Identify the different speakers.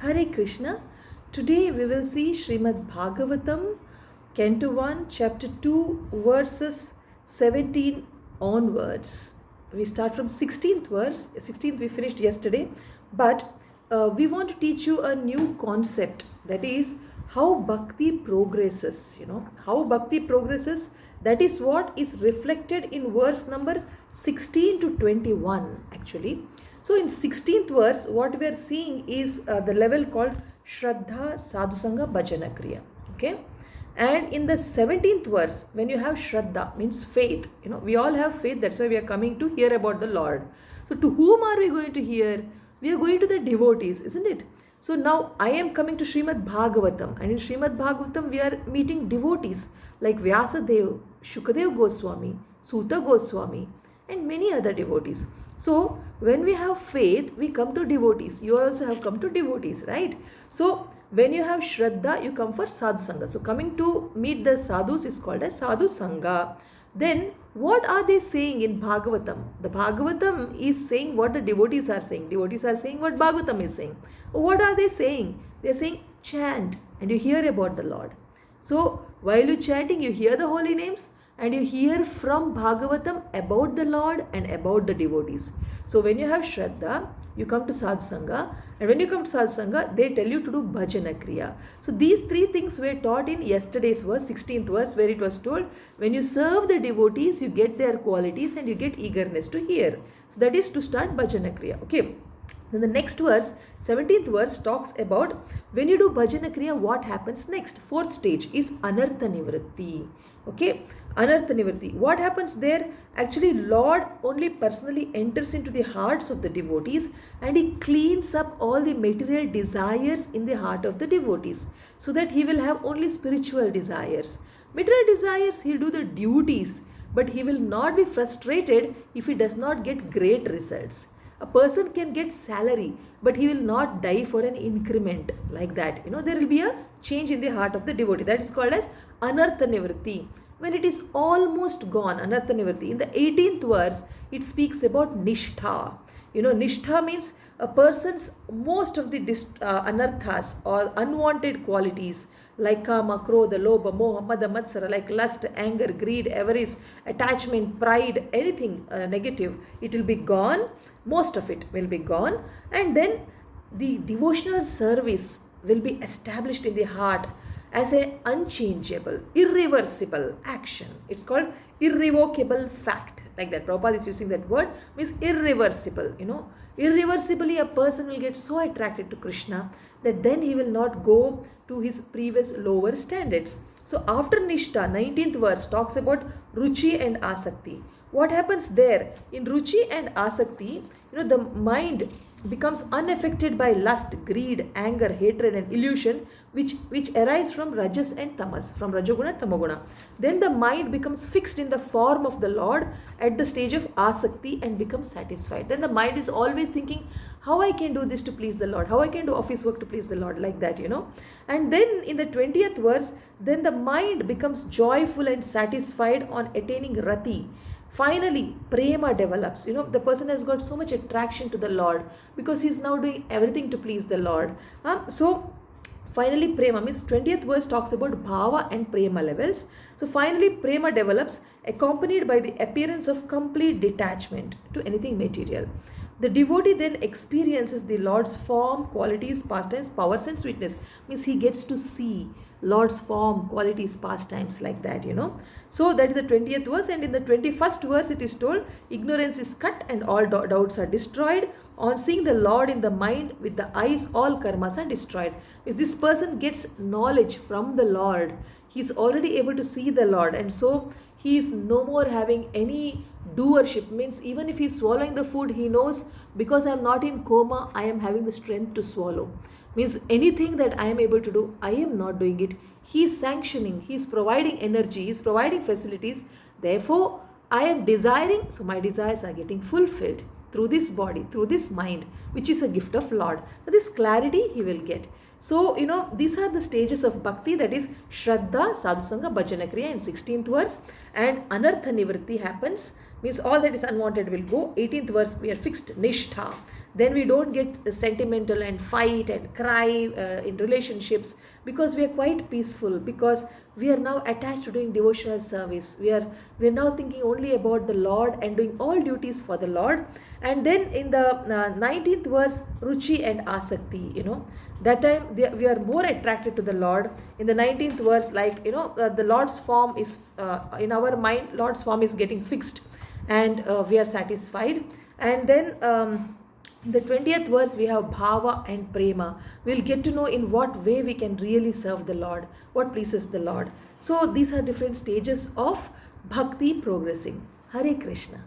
Speaker 1: Hare Krishna. Today we will see Srimad Bhagavatam, Canto 1, Chapter 2, verses 17 onwards. We start from 16th verse. 16th we finished yesterday, but we want to teach you a new concept, that is how Bhakti progresses. How Bhakti progresses. That is what is reflected in verse number 16 to 21 actually. So in 16th verse, what we are seeing is the level called Shraddha, sadhu, sangha, bhajana, kriya. Okay. And in the 17th verse, when you have Shraddha, means faith. We all have faith. That's why we are coming to hear about the Lord. So to whom are we going to hear? We are going to the devotees, isn't it? So now I am coming to Srimad Bhagavatam. And in Srimad Bhagavatam, we are meeting devotees like Vyasadev, Shukadev Goswami, Suta Goswami, and many other devotees. So when we have faith, we come to devotees. You also have come to devotees, right? So when you have Shraddha, you come for sadhu sangha. So coming to meet the sadhus is called as sadhu sangha. Then what are they saying in Bhagavatam? The Bhagavatam is saying what the devotees are saying. Devotees are saying what Bhagavatam is saying. What are they saying? They are saying chant and you hear about the Lord. So while you chanting, you hear the holy names and you hear from Bhagavatam about the Lord and about the devotees. So when you have Shraddha, you come to sadhu sangha, and when you come to sadhu sangha, they tell you to do bhajana kriya. So these three things were taught in yesterday's verse, 16th verse, where it was told, when you serve the devotees, you get their qualities and you get eagerness to hear. So that is to start bhajana kriya. Okay. Then the next verse, 17th verse, talks about when you do bhajana kriya, what happens next. Fourth stage is Anartha nivritti. Okay, Anartha nivritti. What happens there? Actually, Lord only personally enters into the hearts of the devotees and he cleans up all the material desires in the heart of the devotees so that he will have only spiritual desires. Material desires, he'll do the duties, but he will not be frustrated if he does not get great results. A person can get salary, but he will not die for an increment like that. There will be a change in the heart of the devotee. That is called as Anartha nivritti. When it is almost gone, Anartha nivritti, in the 18th verse, it speaks about nishtha. Nishtha means a person's most of the anarthas or unwanted qualities like kama, krodha, lobha, moha, mada, matsara, like lust, anger, greed, avarice, attachment, pride, anything negative, it will be gone. Most of it will be gone, and then the devotional service will be established in the heart as an unchangeable, irreversible action. It's called irrevocable fact. Like that, Prabhupada is using that word, means irreversible. Irreversibly a person will get so attracted to Krishna that then he will not go to his previous lower standards. So after Nishtha, 19th verse talks about Ruchi and Asakti. What happens there? In Ruchi and Asakti, the mind becomes unaffected by lust, greed, anger, hatred and illusion which arise from Rajas and Tamas, from Rajoguna, Tamoguna. Then the mind becomes fixed in the form of the Lord at the stage of Asakti and becomes satisfied. Then the mind is always thinking, how I can do this to please the Lord, how I can do office work to please the Lord, like that, And then in the 20th verse, then the mind becomes joyful and satisfied on attaining Rati. Finally, Prema develops. The person has got so much attraction to the Lord because he is now doing everything to please the Lord. So, finally, Prema means 20th verse talks about Bhava and Prema levels. So, finally, Prema develops accompanied by the appearance of complete detachment to anything material. The devotee then experiences the Lord's form, qualities, pastimes, powers and sweetness. Means he gets to see Lord's form, qualities, pastimes, like that, So that is the 20th verse, and in the 21st verse it is told, ignorance is cut and all doubts are destroyed. On seeing the Lord in the mind with the eyes, all karmas are destroyed. If this person gets knowledge from the Lord, he is already able to see the Lord, and so he is no more having any doership. Means even if he is swallowing the food, he knows because I am not in coma, I am having the strength to swallow. Means anything that I am able to do, I am not doing it. He is sanctioning, he is providing energy, he is providing facilities. Therefore, I am desiring, so my desires are getting fulfilled through this body, through this mind, which is a gift of Lord. So this clarity he will get. So, these are the stages of bhakti, that is Shraddha, sadhu sangha, bhajana kriya in 16th verse, and Anartha nivritti happens means all that is unwanted will go. 18th verse, we are fixed, nishtha. Then we don't get sentimental and fight and cry in relationships, because we are quite peaceful, because we are now attached to doing devotional service. We are now thinking only about the Lord and doing all duties for the Lord. And then in the 19th verse, Ruchi and Asakti, that time we are more attracted to the Lord. In the 19th verse, like the Lord's form is in our mind, Lord's form is getting fixed, and we are satisfied. And then in the 20th verse, we have Bhava and Prema. We'll get to know in what way we can really serve the Lord, what pleases the Lord. So these are different stages of Bhakti progressing. Hare Krishna.